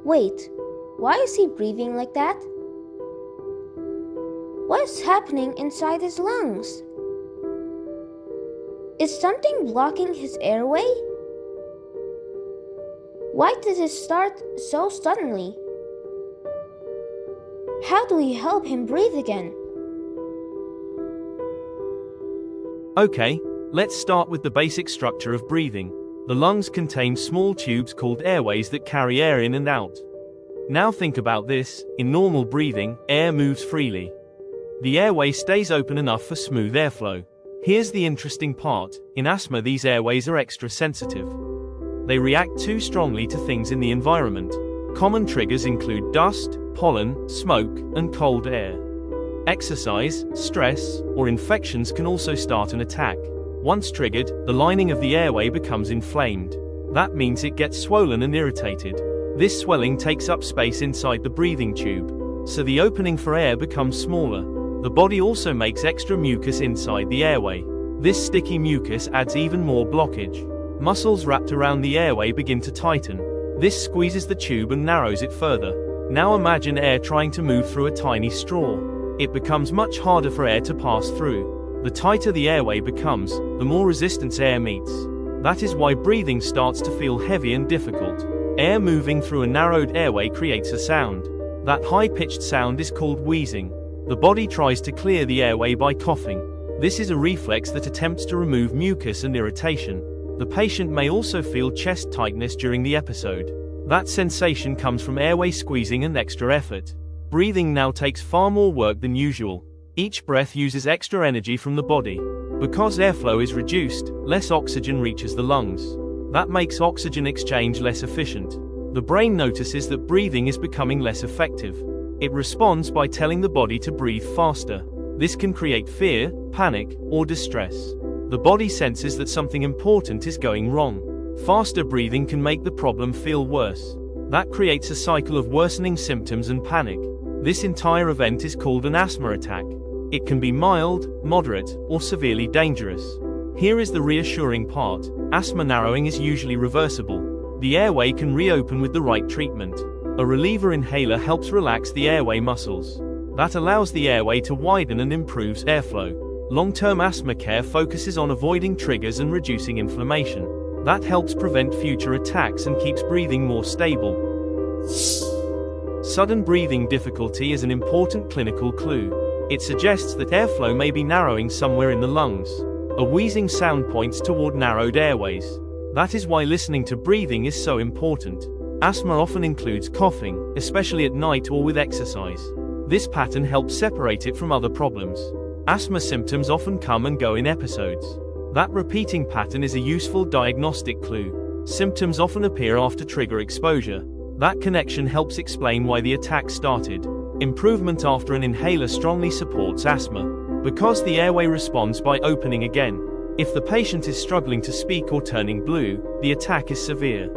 Wait, why is he breathing like that? What is happening inside his lungs? Is something blocking his airway? Why did it start so suddenly? How do we help him breathe again? Okay, let's start with the basic structure of breathing. The lungs contain small tubes called airways that carry air in and out. Now think about this: in normal breathing, air moves freely. The airway stays open enough for smooth airflow. Here's the interesting part: in asthma, these airways are extra sensitive. They react too strongly to things in the environment. Common triggers include dust, pollen, smoke, and cold air. Exercise, stress, or infections can also start an attack. Once triggered, the lining of the airway becomes inflamed. That means it gets swollen and irritated. This swelling takes up space inside the breathing tube, so the opening for air becomes smaller. The body also makes extra mucus inside the airway. This sticky mucus adds even more blockage. Muscles wrapped around the airway begin to tighten. This squeezes the tube and narrows it further. Now imagine air trying to move through a tiny straw. It becomes much harder for air to pass through. The tighter the airway becomes, the more resistance air meets. That is why breathing starts to feel heavy and difficult. Air moving through a narrowed airway creates a sound. That high-pitched sound is called wheezing. The body tries to clear the airway by coughing. This is a reflex that attempts to remove mucus and irritation. The patient may also feel chest tightness during the episode. That sensation comes from airway squeezing and extra effort. Breathing now takes far more work than usual. Each breath uses extra energy from the body. Because airflow is reduced, less oxygen reaches the lungs. That makes oxygen exchange less efficient. The brain notices that breathing is becoming less effective. It responds by telling the body to breathe faster. This can create fear, panic, or distress. The body senses that something important is going wrong. Faster breathing can make the problem feel worse. That creates a cycle of worsening symptoms and panic. This entire event is called an asthma attack. It can be mild, moderate, or severely dangerous. Here is the reassuring part: asthma narrowing is usually reversible. The airway can reopen with the right treatment. A reliever inhaler helps relax the airway muscles. That allows the airway to widen and improves airflow. Long-term asthma care focuses on avoiding triggers and reducing inflammation. That helps prevent future attacks and keeps breathing more stable. Sudden breathing difficulty is an important clinical clue. It suggests that airflow may be narrowing somewhere in the lungs. A wheezing sound points toward narrowed airways. That is why listening to breathing is so important. Asthma often includes coughing, especially at night or with exercise. This pattern helps separate it from other problems. Asthma symptoms often come and go in episodes. That repeating pattern is a useful diagnostic clue. Symptoms often appear after trigger exposure. That connection helps explain why the attack started. Improvement after an inhaler strongly supports asthma, because the airway responds by opening again. If the patient is struggling to speak or turning blue, the attack is severe.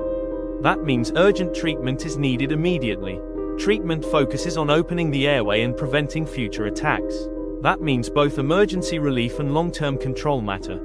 That means urgent treatment is needed immediately. Treatment focuses on opening the airway and preventing future attacks. That means both emergency relief and long-term control matter.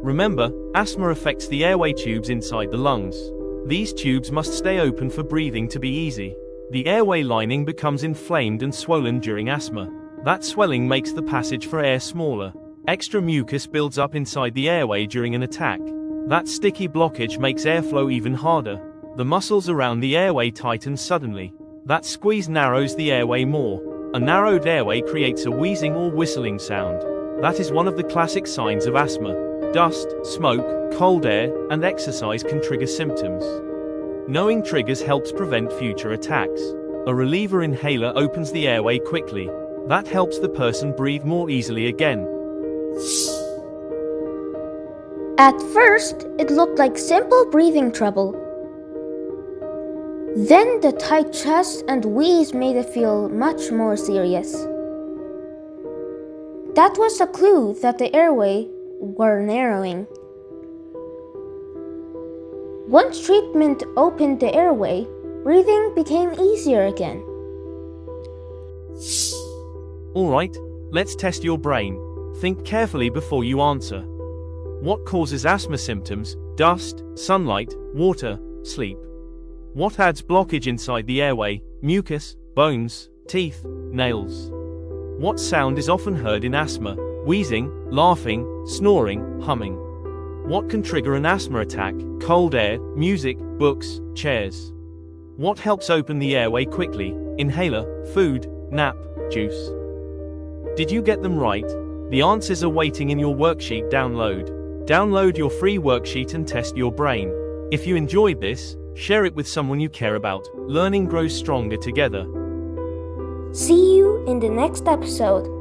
Remember, asthma affects the airway tubes inside the lungs. These tubes must stay open for breathing to be easy. The airway lining becomes inflamed and swollen during asthma. That swelling makes the passage for air smaller. Extra mucus builds up inside the airway during an attack. That sticky blockage makes airflow even harder. The muscles around the airway tighten suddenly. That squeeze narrows the airway more. A narrowed airway creates a wheezing or whistling sound. That is one of the classic signs of asthma. Dust, smoke, cold air, and exercise can trigger symptoms. Knowing triggers helps prevent future attacks. A reliever inhaler opens the airway quickly. That helps the person breathe more easily again. At first, it looked like simple breathing trouble. Then the tight chest and wheeze made it feel much more serious. That was a clue that the airway were narrowing. Once treatment opened the airway, breathing became easier again. Alright, let's test your brain. Think carefully before you answer. What causes asthma symptoms? Dust, sunlight, water, sleep. What adds blockage inside the airway? Mucus, bones, teeth, nails. What sound is often heard in asthma? Wheezing, laughing, snoring, humming. What can trigger an asthma attack? Cold air, music, books, chairs. What helps open the airway quickly? Inhaler, food, nap, juice. Did you get them right? The answers are waiting in your worksheet download. Download your free worksheet and test your brain. If you enjoyed this, share it with someone you care about. Learning grows stronger together. See you in the next episode.